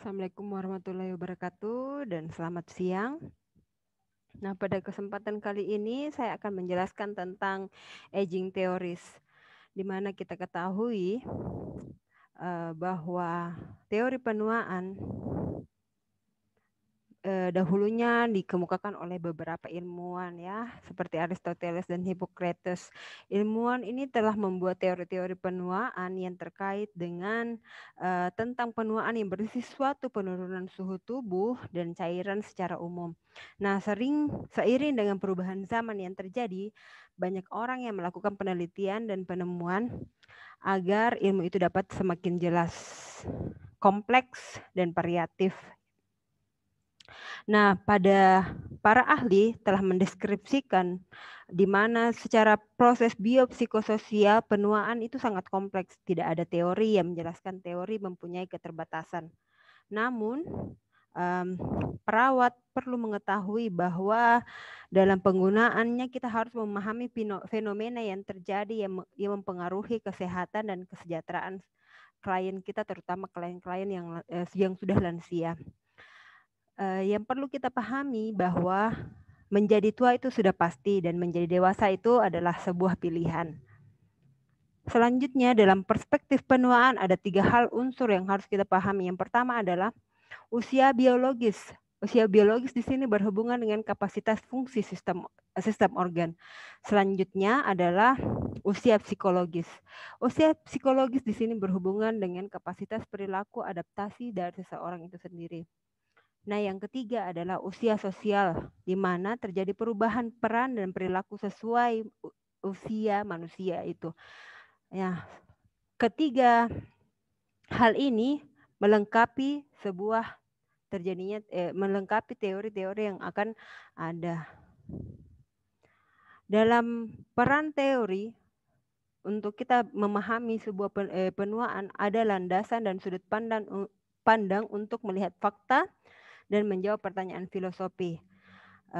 Assalamualaikum warahmatullahi wabarakatuh dan selamat siang. Nah, pada kesempatan kali ini saya akan menjelaskan tentang aging theories, di mana kita ketahui bahwa teori penuaan dahulunya dikemukakan oleh beberapa ilmuwan ya, seperti Aristoteles dan Hippocrates. Ilmuwan ini telah membuat teori-teori penuaan yang terkait dengan tentang penuaan yang berisi suatu penurunan suhu tubuh dan cairan secara umum. Nah, seiring dengan perubahan zaman yang terjadi, banyak orang yang melakukan penelitian dan penemuan agar ilmu itu dapat semakin jelas, kompleks, dan variatif. Nah, para ahli telah mendeskripsikan di mana secara proses biopsikososial penuaan itu sangat kompleks. Tidak ada teori yang menjelaskan teori mempunyai keterbatasan. Namun, perawat perlu mengetahui bahwa dalam penggunaannya kita harus memahami fenomena yang terjadi yang mempengaruhi kesehatan dan kesejahteraan klien kita, terutama klien-klien yang sudah lansia. Yang perlu kita pahami bahwa menjadi tua itu sudah pasti dan menjadi dewasa itu adalah sebuah pilihan. Selanjutnya dalam perspektif penuaan ada 3 hal unsur yang harus kita pahami. Yang pertama adalah usia biologis. Usia biologis di sini berhubungan dengan kapasitas fungsi sistem organ. Selanjutnya adalah usia psikologis. Usia psikologis di sini berhubungan dengan kapasitas perilaku adaptasi dari seseorang itu sendiri. Nah, yang ketiga adalah usia sosial, di mana terjadi perubahan peran dan perilaku sesuai usia manusia itu. Ya, ketiga hal ini melengkapi melengkapi teori-teori yang akan ada. Dalam peran teori untuk kita memahami sebuah penuaan ada landasan dan sudut pandang untuk melihat fakta dan menjawab pertanyaan filosofi,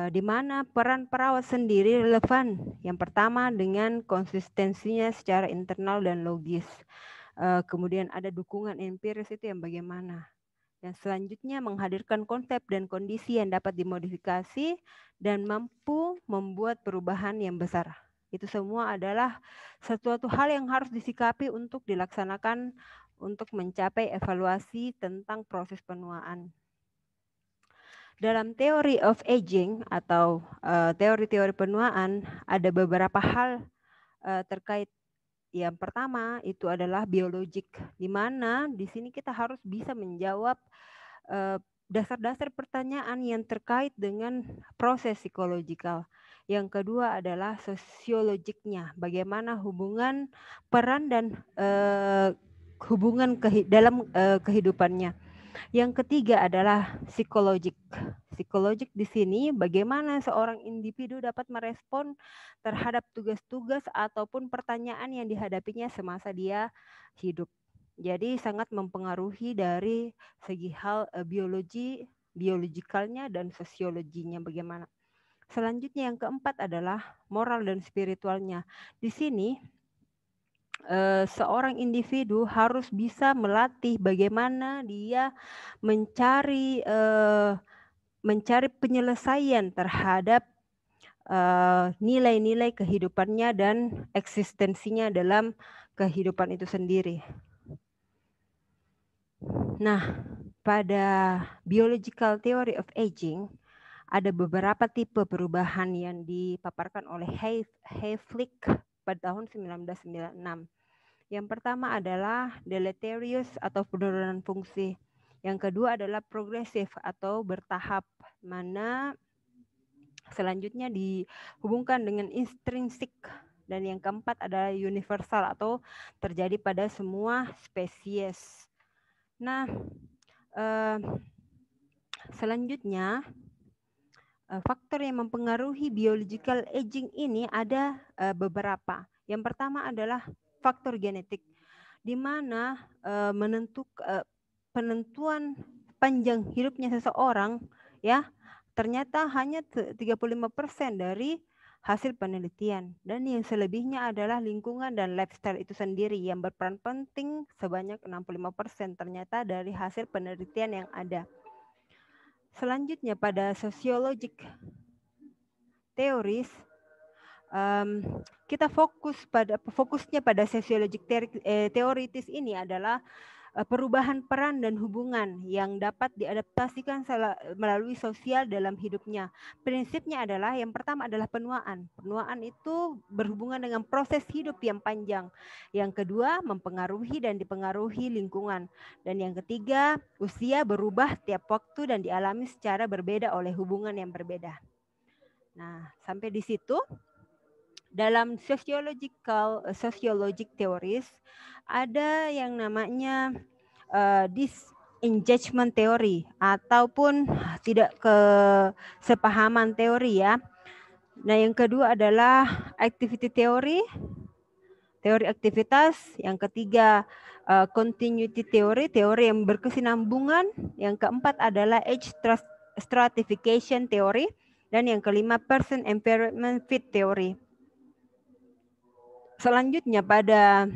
di mana peran perawat sendiri relevan. Yang pertama dengan konsistensinya secara internal dan logis. Kemudian ada dukungan empiris itu yang bagaimana. Yang selanjutnya menghadirkan konsep dan kondisi yang dapat dimodifikasi dan mampu membuat perubahan yang besar. Itu semua adalah suatu hal yang harus disikapi untuk dilaksanakan untuk mencapai evaluasi tentang proses penuaan. Dalam teori of aging atau teori-teori penuaan ada beberapa hal terkait. Yang pertama itu adalah biologik, di mana di sini kita harus bisa menjawab dasar-dasar pertanyaan yang terkait dengan proses psikologikal. Yang kedua adalah sosiologiknya, bagaimana hubungan peran dan hubungan dalam kehidupannya. Yang ketiga adalah psikologik. Psikologik di sini bagaimana seorang individu dapat merespon terhadap tugas-tugas ataupun pertanyaan yang dihadapinya semasa dia hidup. Jadi sangat mempengaruhi dari segi hal biologikalnya dan sosiologinya bagaimana. Selanjutnya yang keempat adalah moral dan spiritualnya. Di sini seorang individu harus bisa melatih bagaimana dia mencari penyelesaian terhadap nilai-nilai kehidupannya dan eksistensinya dalam kehidupan itu sendiri. Nah, pada biological theory of aging ada beberapa tipe perubahan yang dipaparkan oleh Hayflick pada tahun 1996. Yang pertama adalah deleterious atau penurunan fungsi. Yang kedua adalah progresif atau bertahap, mana selanjutnya dihubungkan dengan intrinsik. Dan yang keempat adalah universal atau terjadi pada semua spesies. Nah, selanjutnya faktor yang mempengaruhi biological aging ini ada beberapa. Yang pertama adalah faktor genetik, di mana penentuan panjang hidupnya seseorang ya ternyata hanya 35% dari hasil penelitian. Dan yang selebihnya adalah lingkungan dan lifestyle itu sendiri yang berperan penting sebanyak 65% ternyata dari hasil penelitian yang ada. Selanjutnya pada sociologic theories, kita fokusnya pada sociologic theories ini adalah perubahan peran dan hubungan yang dapat diadaptasikan melalui sosial dalam hidupnya. Prinsipnya adalah yang pertama adalah penuaan. Penuaan itu berhubungan dengan proses hidup yang panjang. Yang kedua, mempengaruhi dan dipengaruhi lingkungan. Dan yang ketiga, usia berubah tiap waktu dan dialami secara berbeda oleh hubungan yang berbeda. Nah, sampai di situ. Dalam sociologic theories ada yang namanya disengagement theory ataupun tidak kesepahaman teori ya. Nah, yang kedua adalah activity theory, teori aktivitas. Yang ketiga continuity theory, teori yang berkesinambungan. Yang keempat adalah age stratification theory. Dan yang kelima person environment fit theory. Selanjutnya pada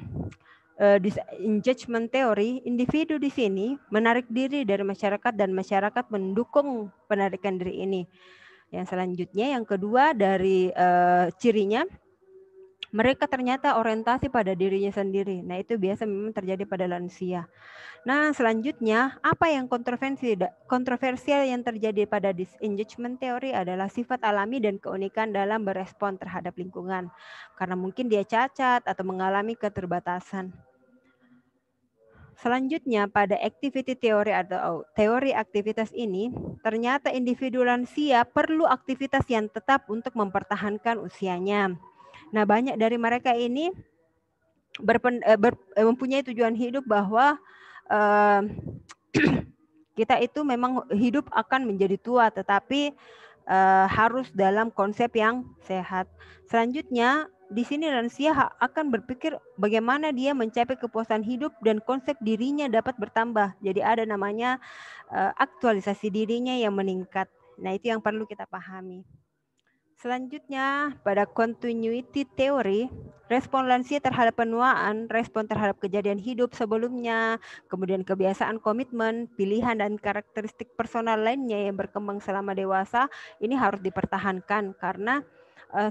disengagement theory, individu di sini menarik diri dari masyarakat dan masyarakat mendukung penarikan diri ini. Yang selanjutnya, yang kedua dari cirinya, mereka ternyata orientasi pada dirinya sendiri. Nah, itu biasa memang terjadi pada lansia. Nah, selanjutnya, apa yang kontroversial yang terjadi pada disengagement theory adalah sifat alami dan keunikan dalam berespon terhadap lingkungan. Karena mungkin dia cacat atau mengalami keterbatasan. Selanjutnya, pada activity theory atau teori aktivitas ini, ternyata individu lansia perlu aktivitas yang tetap untuk mempertahankan usianya. Nah, banyak dari mereka ini mempunyai tujuan hidup bahwa kita itu memang hidup akan menjadi tua, tetapi harus dalam konsep yang sehat. Selanjutnya, di sini lansia akan berpikir bagaimana dia mencapai kepuasan hidup dan konsep dirinya dapat bertambah. Jadi ada namanya aktualisasi dirinya yang meningkat. Nah, itu yang perlu kita pahami. Selanjutnya, pada continuity theory, respon lansia terhadap penuaan, respon terhadap kejadian hidup sebelumnya, kemudian kebiasaan komitmen, pilihan dan karakteristik personal lainnya yang berkembang selama dewasa, ini harus dipertahankan karena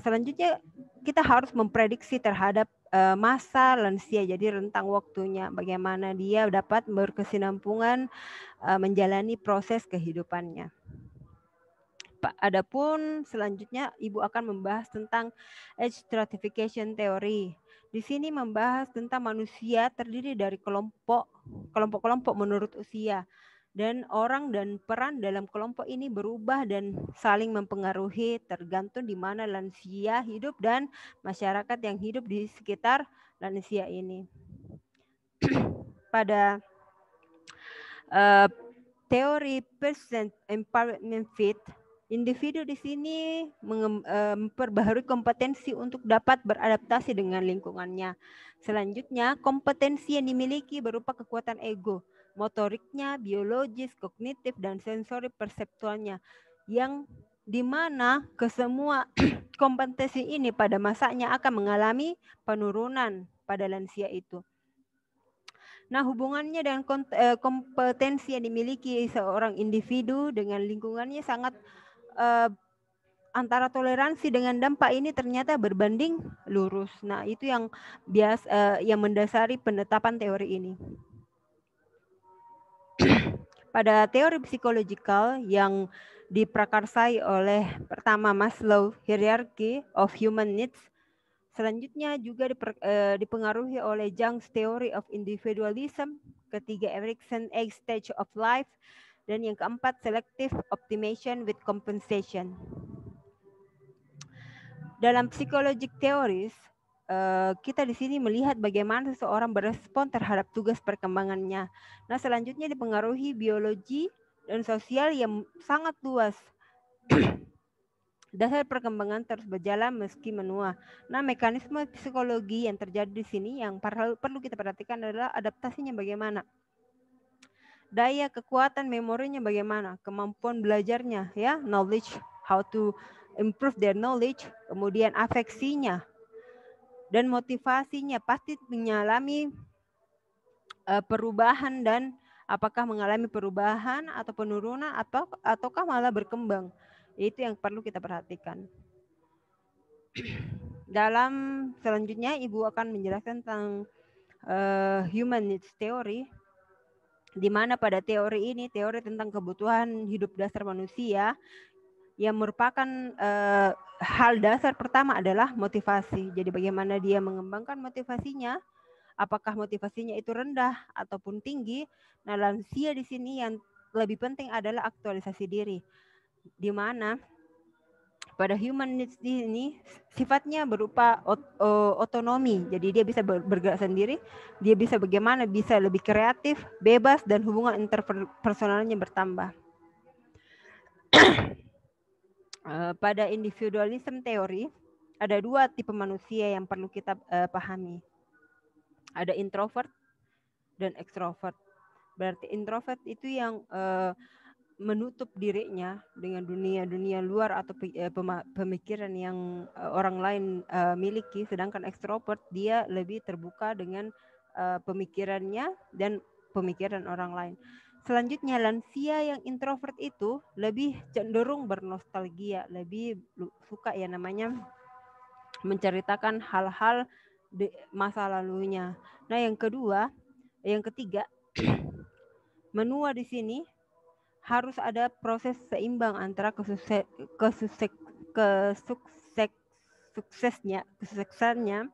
selanjutnya kita harus memprediksi terhadap masa lansia, jadi rentang waktunya, bagaimana dia dapat berkesinambungan menjalani proses kehidupannya. Adapun selanjutnya Ibu akan membahas tentang age stratification theory. Di sini membahas tentang manusia terdiri dari kelompok-kelompok menurut usia. Dan orang dan peran dalam kelompok ini berubah dan saling mempengaruhi tergantung di mana lansia hidup dan masyarakat yang hidup di sekitar lansia ini. Pada teori person empowerment fit, individu di sini memperbaharui kompetensi untuk dapat beradaptasi dengan lingkungannya. Selanjutnya, kompetensi yang dimiliki berupa kekuatan ego, motoriknya, biologis, kognitif, dan sensori perseptualnya, yang dimana kesemua kompetensi ini pada masanya akan mengalami penurunan pada lansia itu. Nah, hubungannya dengan kompetensi yang dimiliki seorang individu dengan lingkungannya sangat antara toleransi dengan dampak ini ternyata berbanding lurus. Nah, itu yang yang mendasari penetapan teori ini. Pada teori psikologikal yang diprakarsai oleh pertama Maslow Hierarchy of Human Needs, selanjutnya juga dipengaruhi oleh Jung's Theory of Individualism, ketiga Erikson 8 Stage of Life, dan yang keempat Selective Optimization with Compensation. Dalam psychologic theories, kita di sini melihat bagaimana seseorang berespon terhadap tugas perkembangannya. Nah, selanjutnya dipengaruhi biologi dan sosial yang sangat luas. Dasar perkembangan terus berjalan meski menua. Nah, mekanisme psikologi yang terjadi di sini yang perlu kita perhatikan adalah adaptasinya bagaimana. Daya kekuatan memorinya bagaimana, kemampuan belajarnya, ya, knowledge, how to improve their knowledge, kemudian afeksinya dan motivasinya pasti mengalami perubahan, dan apakah mengalami perubahan atau penurunan ataukah malah berkembang. Itu yang perlu kita perhatikan. Dalam selanjutnya Ibu akan menjelaskan tentang human needs theory, di mana pada teori ini, teori tentang kebutuhan hidup dasar manusia, yang merupakan hal dasar pertama adalah motivasi. Jadi bagaimana dia mengembangkan motivasinya, apakah motivasinya itu rendah ataupun tinggi. Nah, lansia di sini yang lebih penting adalah aktualisasi diri, di mana pada human needs ini sifatnya berupa otonomi. Jadi dia bisa bergerak sendiri, dia bisa bagaimana bisa lebih kreatif, bebas, dan hubungan interpersonalnya bertambah. Pada individualism teori ada dua tipe manusia yang perlu kita pahami. Ada introvert dan extrovert. Berarti introvert itu yang menutup dirinya dengan dunia luar atau pemikiran yang orang lain miliki, sedangkan extrovert dia lebih terbuka dengan pemikirannya dan pemikiran orang lain. Selanjutnya lansia yang introvert itu lebih cenderung bernostalgia, lebih suka ya namanya menceritakan hal-hal di masa lalunya. Nah, yang ketiga, menua di sini harus ada proses seimbang antara kesuksesannya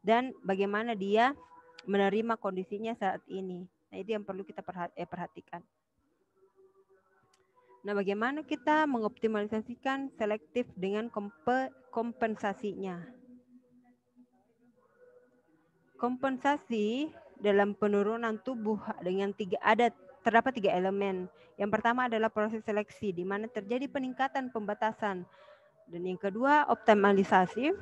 dan bagaimana dia menerima kondisinya saat ini. Nah, itu yang perlu kita perhatikan. Nah, bagaimana kita mengoptimalisasikan selektif dengan kompensasinya? Kompensasi dalam penurunan tubuh dengan terdapat tiga elemen. Yang pertama adalah proses seleksi, di mana terjadi peningkatan pembatasan. Dan yang kedua, optimalisasi,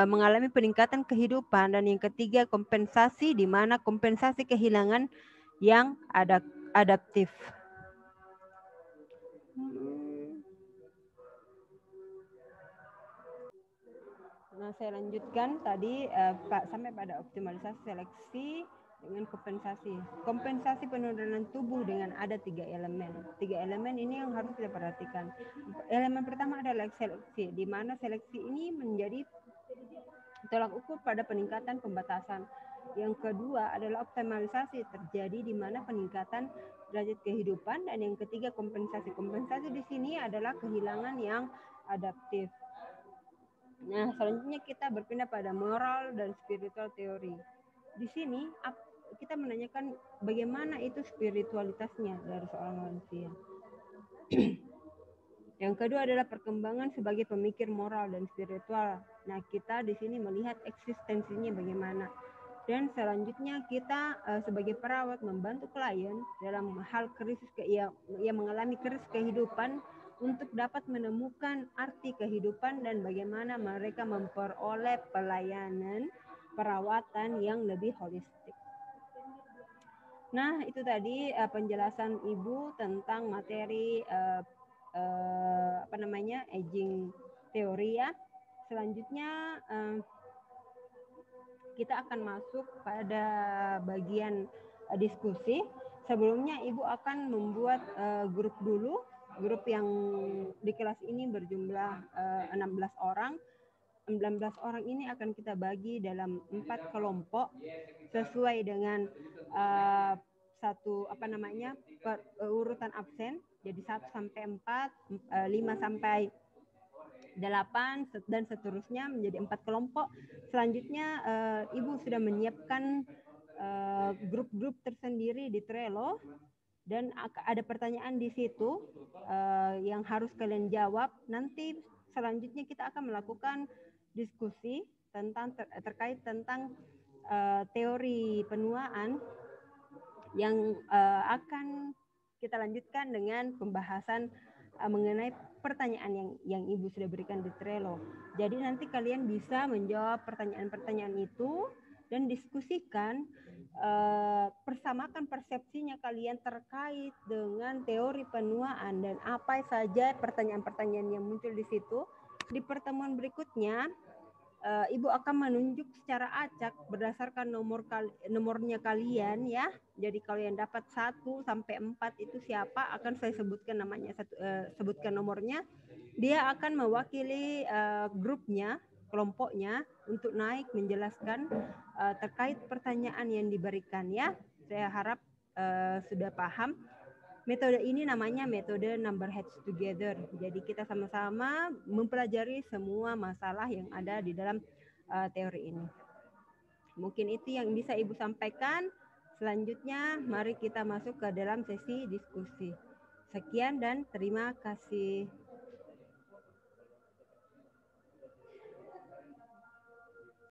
mengalami peningkatan kehidupan. Dan yang ketiga, kompensasi, di mana kompensasi kehilangan yang adaptif. Nah, saya lanjutkan tadi sampai pada optimalisasi seleksi dengan kompensasi. Kompensasi penurunan tubuh dengan ada tiga elemen. Tiga elemen ini yang harus kita perhatikan. Elemen pertama adalah seleksi, di mana seleksi ini menjadi tolak ukur pada peningkatan pembatasan. Yang kedua adalah optimalisasi, terjadi di mana peningkatan derajat kehidupan. Dan yang ketiga kompensasi. Kompensasi di sini adalah kehilangan yang adaptif. Nah, selanjutnya kita berpindah pada moral dan spiritual teori. Di sini kita menanyakan bagaimana itu spiritualitasnya dari seorang manusia. Yang kedua adalah perkembangan sebagai pemikir moral dan spiritual. Nah, kita di sini melihat eksistensinya bagaimana. Dan selanjutnya kita sebagai perawat membantu klien dalam hal krisis yang mengalami krisis kehidupan untuk dapat menemukan arti kehidupan dan bagaimana mereka memperoleh pelayanan perawatan yang lebih holistik. Nah, itu tadi penjelasan Ibu tentang materi aging teori ya. Selanjutnya kita akan masuk pada bagian diskusi. Sebelumnya Ibu akan membuat grup dulu. Grup yang di kelas ini berjumlah 16 orang. 19 orang ini akan kita bagi dalam 4 kelompok sesuai dengan urutan absen. Jadi 1 sampai 4, 5 sampai 8 dan seterusnya menjadi 4 kelompok. Selanjutnya Ibu sudah menyiapkan grup-grup tersendiri di Trello dan ada pertanyaan di situ yang harus kalian jawab. Nanti selanjutnya kita akan melakukan diskusi terkait tentang teori penuaan yang akan kita lanjutkan dengan pembahasan mengenai pertanyaan yang Ibu sudah berikan di Trello. Jadi nanti kalian bisa menjawab pertanyaan-pertanyaan itu dan diskusikan persamakan persepsinya kalian terkait dengan teori penuaan dan apa saja pertanyaan-pertanyaan yang muncul di situ. Di pertemuan berikutnya, Ibu akan menunjuk secara acak berdasarkan nomornya kalian ya. Jadi kalau yang dapat 1 sampai 4 itu siapa, akan saya sebutkan namanya, sebutkan nomornya. Dia akan mewakili grupnya, kelompoknya untuk naik menjelaskan terkait pertanyaan yang diberikan ya. Saya harap sudah paham. Metode ini namanya metode number heads together. Jadi kita sama-sama mempelajari semua masalah yang ada di dalam teori ini. Mungkin itu yang bisa Ibu sampaikan. Selanjutnya mari kita masuk ke dalam sesi diskusi. Sekian dan terima kasih.